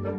Hey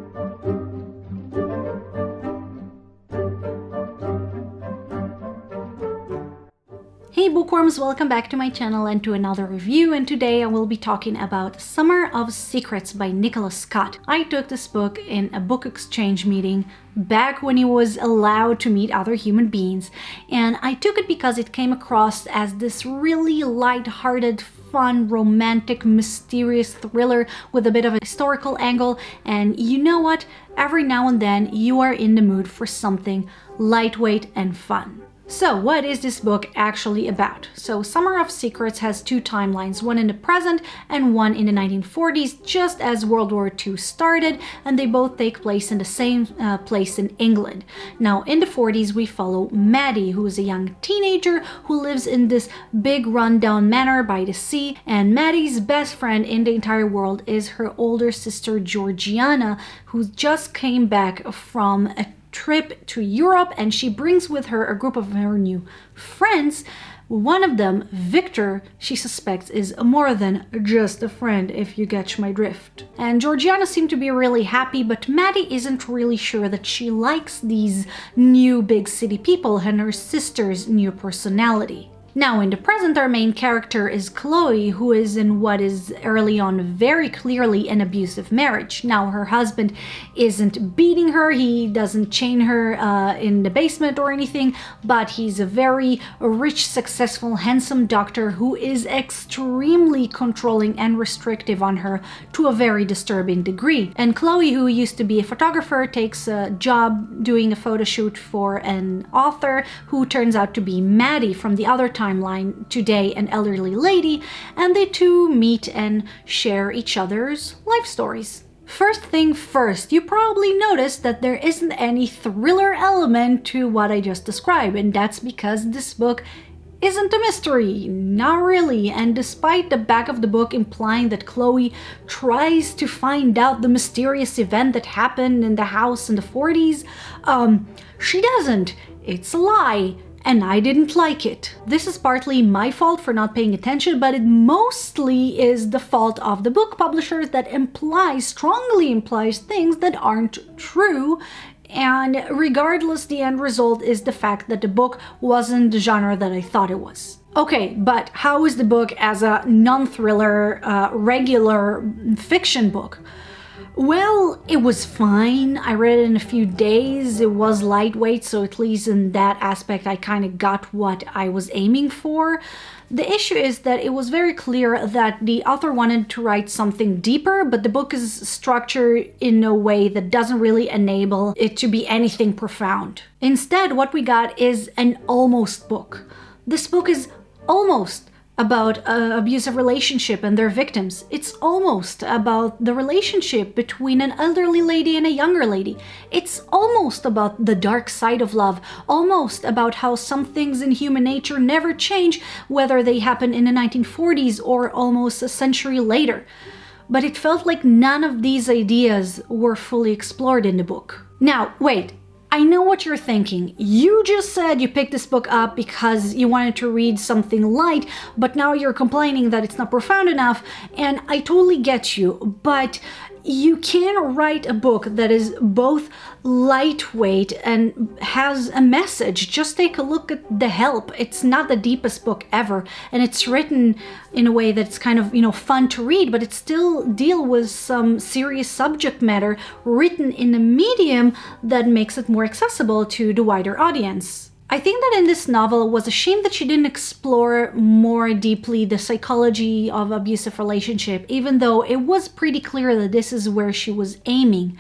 bookworms, welcome back to my channel and to another review, and today I will be talking about Summer of Secrets by Nicholas Scott. I took this book in a book exchange meeting back when he was allowed to meet other human beings, and I took it because it came across as this really light-hearted, fun, romantic, mysterious thriller with a bit of a historical angle, and you know what? Every now and then you are in the mood for something lightweight and fun. So what is this book actually about? So Summer of Secrets has two timelines, one in the present and one in the 1940s, just as World War II started, and they both take place in the same place in England. Now in the 40s we follow Maddie, who is a young teenager who lives in this big rundown manor by the sea, and Maddie's best friend in the entire world is her older sister Georgiana, who just came back from a trip to Europe, and she brings with her a group of her new friends. One of them, Victor, she suspects is more than just a friend, if you catch my drift. And Georgiana seemed to be really happy, but Maddie isn't really sure that she likes these new big city people and her sister's new personality. Now in the present, our main character is Chloe, who is in what is early on very clearly an abusive marriage. Now her husband isn't beating her, he doesn't chain her in the basement or anything, but he's a very rich, successful, handsome doctor who is extremely controlling and restrictive on her to a very disturbing degree. And Chloe, who used to be a photographer, takes a job doing a photo shoot for an author who turns out to be Maddie from the other timeline, today an elderly lady, and they two meet and share each other's life stories. First thing first, you probably noticed that there isn't any thriller element to what I just described, and that's because this book isn't a mystery, not really. And despite the back of the book implying that Chloe tries to find out the mysterious event that happened in the house in the 40s, she doesn't. It's a lie. And I didn't like it. This is partly my fault for not paying attention, but it mostly is the fault of the book publishers that strongly implies things that aren't true. And regardless, the end result is the fact that the book wasn't the genre that I thought it was. Okay, but how is the book as a non-thriller, regular fiction book? Well, it was fine. I read it in a few days. It was lightweight, so at least in that aspect I kind of got what I was aiming for. The issue is that it was very clear that the author wanted to write something deeper, but the book is structured in a way that doesn't really enable it to be anything profound. Instead, what we got is an almost book. This book is almost about an abusive relationship and their victims. It's almost about the relationship between an elderly lady and a younger lady. It's almost about the dark side of love, almost about how some things in human nature never change, whether they happen in the 1940s or almost a century later. But it felt like none of these ideas were fully explored in the book. Now, wait. I know what you're thinking. You just said you picked this book up because you wanted to read something light, but now you're complaining that it's not profound enough, and I totally get you, but you can write a book that is both lightweight and has a message. Just take a look at The Help. It's not the deepest book ever, and it's written in a way that's kind of, fun to read, but it still deals with some serious subject matter written in a medium that makes it more accessible to the wider audience. I think that in this novel it was a shame that she didn't explore more deeply the psychology of abusive relationship, even though it was pretty clear that this is where she was aiming.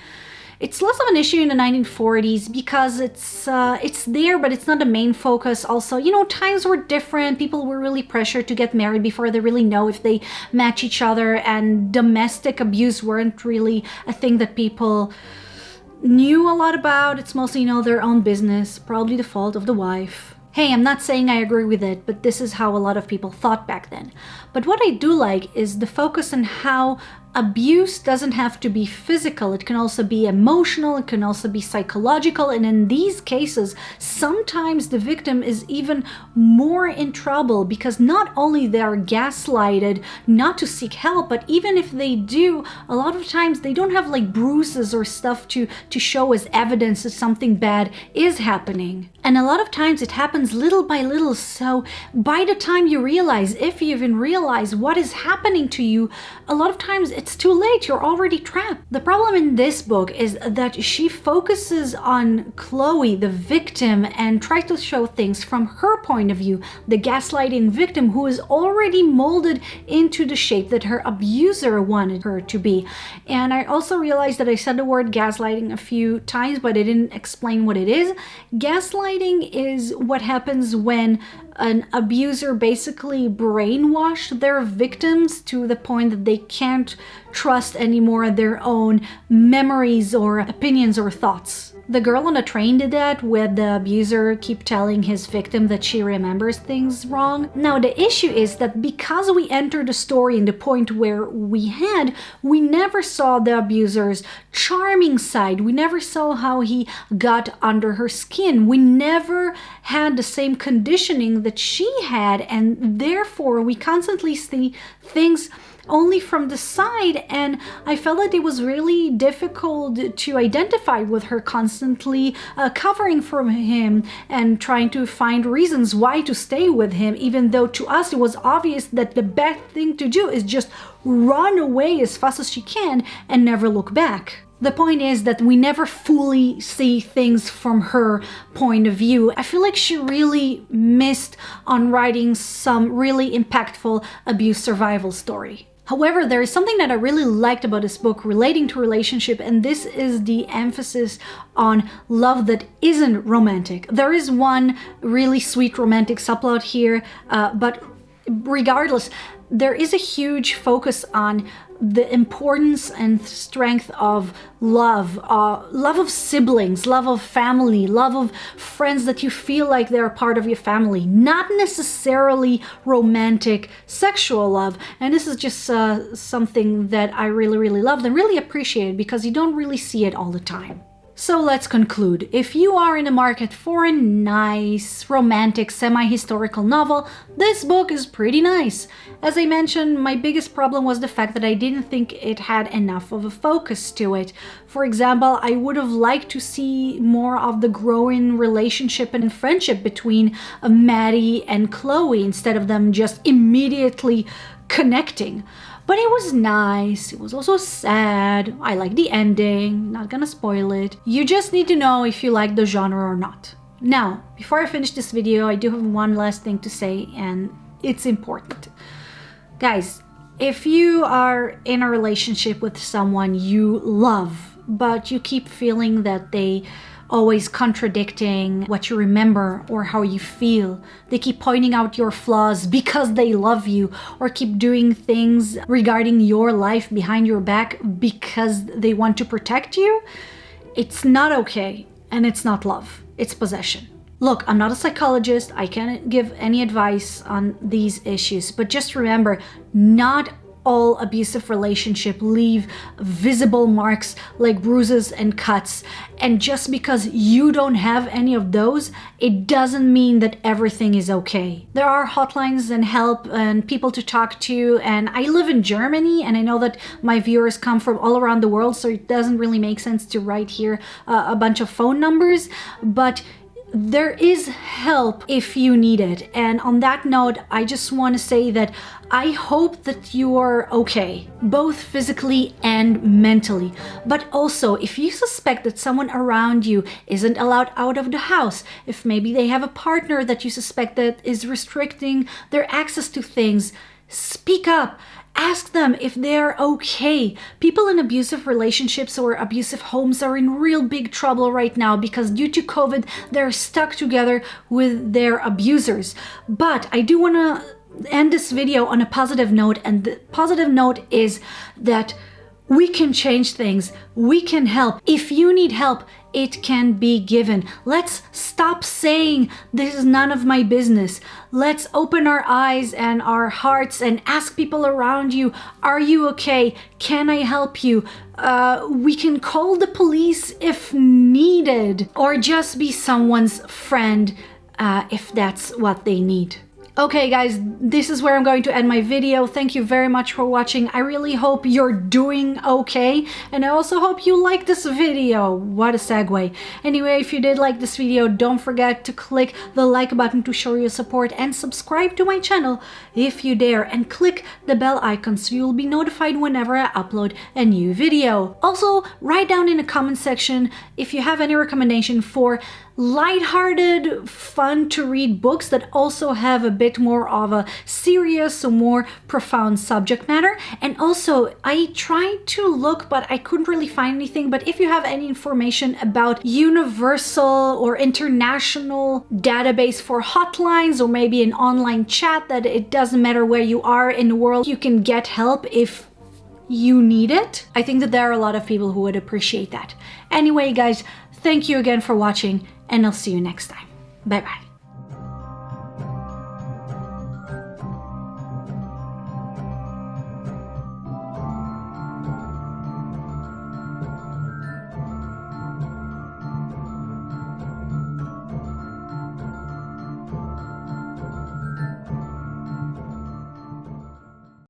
It's less of an issue in the 1940s because it's there, but it's not the main focus. Also, times were different. People were really pressured to get married before they really know if they match each other, and domestic abuse weren't really a thing that people knew a lot about. It's mostly, their own business, probably the fault of the wife. Hey, I'm not saying I agree with it, but this is how a lot of people thought back then. But what I do like is the focus on how abuse doesn't have to be physical. It can also be emotional, it can also be psychological, and in these cases, sometimes the victim is even more in trouble because not only they are gaslighted not to seek help, but even if they do, a lot of times they don't have like bruises or stuff to show as evidence that something bad is happening. And a lot of times it happens little by little, so by the time you realize, if you even realize what is happening to you, a lot of times it's too late, you're already trapped. The problem in this book is that she focuses on Chloe, the victim, and tries to show things from her point of view, the gaslighting victim who is already molded into the shape that her abuser wanted her to be. And I also realized that I said the word gaslighting a few times, but I didn't explain what it is. Gaslighting is what happens when an abuser basically brainwashed their victims to the point that they can't trust anymore their own memories or opinions or thoughts. The girl on the train did that, with the abuser keep telling his victim that she remembers things wrong. Now the issue is that because we entered the story in the point where we never saw the abuser's charming side. We never saw how he got under her skin. We never had the same conditioning that she had, and therefore we constantly see things only from the side, and I felt that it was really difficult to identify with her, constantly covering from him and trying to find reasons why to stay with him, even though to us it was obvious that the best thing to do is just run away as fast as she can and never look back. The point is that we never fully see things from her point of view. I feel like she really missed on writing some really impactful abuse survival story. However, there is something that I really liked about this book relating to relationship, and this is the emphasis on love that isn't romantic. There is one really sweet romantic subplot here, but regardless, there is a huge focus on the importance and strength of love, love of siblings, love of family, love of friends that you feel like they're part of your family, not necessarily romantic sexual love. And this is just something that I really loved and really appreciated, because you don't really see it all the time. So let's conclude. If you are in the market for a nice, romantic, semi-historical novel, this book is pretty nice. As I mentioned, my biggest problem was the fact that I didn't think it had enough of a focus to it. For example, I would have liked to see more of the growing relationship and friendship between Maddie and Chloe, instead of them just immediately connecting. But it was nice. It was also sad. I like the ending. Not gonna spoil it. You just need to know if you like the genre or not. Now, before I finish this video, I do have one last thing to say, and it's important. Guys, if you are in a relationship with someone you love, but you keep feeling that they always contradicting what you remember or how you feel, they keep pointing out your flaws because they love you, or keep doing things regarding your life behind your back because they want to protect you, it's not okay, and it's not love, it's possession. Look, I'm not a psychologist, I can't give any advice on these issues, but just remember, not all abusive relationships leave visible marks like bruises and cuts. And just because you don't have any of those, it doesn't mean that everything is okay. There are hotlines and help and people to talk to, and I live in Germany, and I know that my viewers come from all around the world, so it doesn't really make sense to write here a bunch of phone numbers, but there is help if you need it. And on that note, I just want to say that I hope that you are okay, both physically and mentally. But also, if you suspect that someone around you isn't allowed out of the house, if maybe they have a partner that you suspect that is restricting their access to things, speak up. Ask them if they're okay. People in abusive relationships or abusive homes are in real big trouble right now because due to COVID, they're stuck together with their abusers. But I do want to end this video on a positive note, and the positive note is that We can change things. We can help. If you need help, it can be given. Let's stop saying this is none of my business. Let's open our eyes and our hearts and ask people around you, are you okay? Can I help you? We can call the police if needed, or just be someone's friend if that's what they need. Okay guys, this is where I'm going to end my video. Thank you very much for watching. I really hope you're doing okay, and I also hope you like this video. What a segue. Anyway, if you did like this video, don't forget to click the like button to show your support, and subscribe to my channel if you dare, and click the bell icon so you'll be notified whenever I upload a new video. Also, write down in the comment section if you have any recommendation for lighthearted, fun to read books that also have a bit more of a serious or more profound subject matter. And also, I tried to look, but I couldn't really find anything. But if you have any information about universal or international database for hotlines, or maybe an online chat that it doesn't matter where you are in the world, you can get help if you need it, I think that there are a lot of people who would appreciate that. Anyway, guys, thank you again for watching, and I'll see you next time. Bye bye.